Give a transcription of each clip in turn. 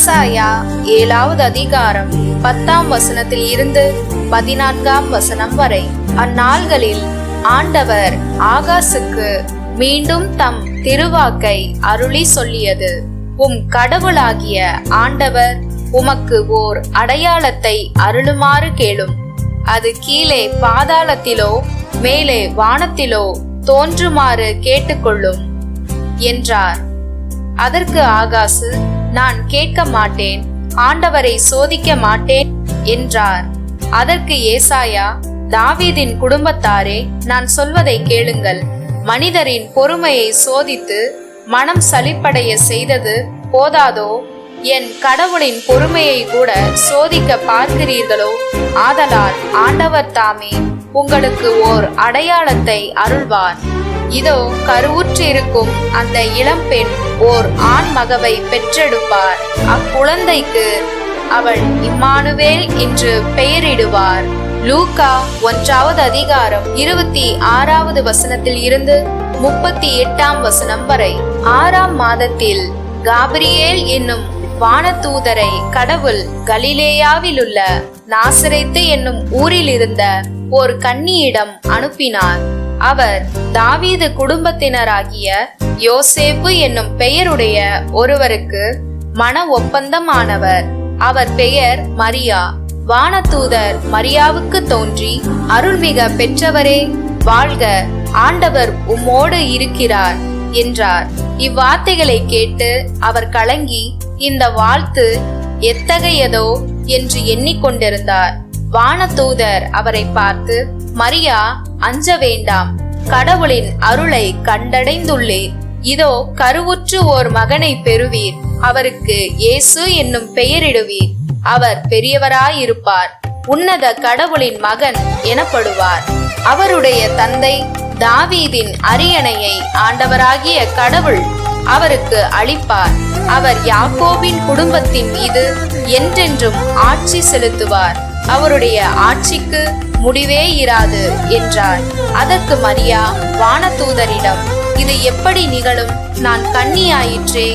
ஏசாயா 7வது அதிகாரம் 10ஆம் வசனத்தில் இருந்து 14ஆம் வசனம் வரை. அந்நாள்களில் ஆண்டவர் ஆகாசுக்கு மீண்டும் தம் திருவாக்கை அருளி சொல்லியது: உம் கடவுளாகிய ஆண்டவர் உமக்கு ஓர் அடையாளத்தை அருளுமாறு கேளும். அது கீழே பாதாளத்திலோ மேலே வானத்திலோ தோன்றுமாறு கேட்டுக்கொள்ளும் என்றார். அதற்கு ஆகாசு, நான் கேட்க மாட்டேன், ஆண்டவரை சோதிக்க மாட்டேன் என்றார். அதற்கு ஏசாயா, தாவீதின் குடும்பத்தாரே, நான் சொல்வதை கேளுங்கள். மனிதரின் பொறுமையை சோதித்து மனம் சலிப்படைய செய்தது போதாதோ? என் கடவுளின் பொறுமையை கூட சோதிக்க பார்க்கிறீர்களோ? ஆதலால் ஆண்டவர் தாமே உங்களுக்கு ஓர் அடையாளத்தை அருள்வார். இதோ, கருவுற்று இருக்கும் அந்த இளம்பெண் ஓர் ஆண் மகவை பெற்றெடுப்பார். அக்குழந்தைக்கு அவள் இம்மானுவேல் என்று பெயரிடுவார். லூக்கா 1வது அதிகாரம் 26வது வசனத்தில் இருந்து 38ஆம் வசனம் வரை. 6ஆம் மாதத்தில் காபிரியேல் என்னும் வானதூதரை கடவுள் கலிலேயாவில் உள்ள நாசரேத்து என்னும் ஊரில் இருந்த ஒரு கன்னியிடம் அனுப்பினார். அவர் தாவீது குடும்பத்தினராகிய யோசேப்பு என்னும் பெயருடைய ஒருவருக்கு மன ஒப்பந்தமானவர். அவர் பெயர் மரியா. வானதூதர் மரியாவுக்கு தோன்றி, அருள்மிக பெற்றவரே, வாழ்க, ஆண்டவர் உம்மோடு இருக்கிறார் என்றார். இவ்வார்த்தைகளை கேட்டு அவர் கலங்கி, இந்த வாழ்த்து எத்தகையதோ என்று எண்ணிக்கொண்டிருந்தார். வானதூதர் அவரை பார்த்து, மரியா, அஞ்ச வேண்டாம், கடவுளின் அருளை கண்டடைந்துள்ளீர். இதோ, கருவுற்று ஓர் மகனை பெறுவீர். அவருக்கு இயேசு என்னும் பெயரிடுவீர். அவர் பெரியவராயிருப்பார். உன்னத கடவுளின் மகன் எனப்படுவார். அவருடைய தந்தை தாவீதின் அரியணையை ஆண்டவராகிய கடவுள் அவருக்கு அளிப்பார். அவர் யாக்கோபின் குடும்பத்தின் மீது என்றென்றும் ஆட்சி செலுத்துவார். அவருடைய ஆட்சிக்கு முடிவே இராது என்றார். அதற்கு மரியா வானதூதரிடம், இது எப்படி நிகழும்? நான் கன்னியாயிற்றே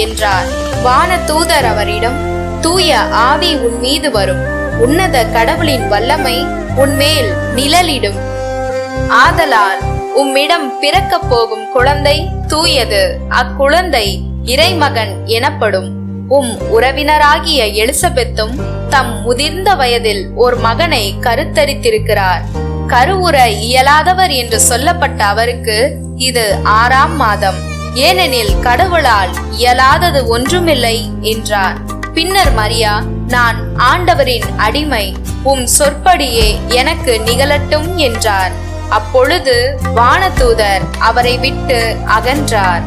என்றார். வானதூதர் அவரிடம், தூய ஆவி உன் மீது வரும். உன்னத கடவுளின் வல்லமை உன்மேல் நிழலிடும். ஆதலால் உம்மிடம் பிறக்க போகும் குழந்தை தூயது. அக்குழந்தை இறைமகன் எனப்படும். உம் உறவினராகிய எலிசபெத்தும் தம் முதிர்ந்த வயதில் ஒரு மகனை கருத்தரித்திருக்கிறார். கருவுற இயலாதவர் என்று சொல்லப்பட்ட அவருக்கு இது 6ஆம் மாதம். ஏனெனில் கடவுளால் இயலாதது ஒன்றுமில்லை என்றார். பின்னர் மரியா, நான் ஆண்டவரின் அடிமை, உம் சொற்படியே எனக்கு நிகழட்டும் என்றார். அப்பொழுது வானதூதர் அவரை விட்டு அகன்றார்.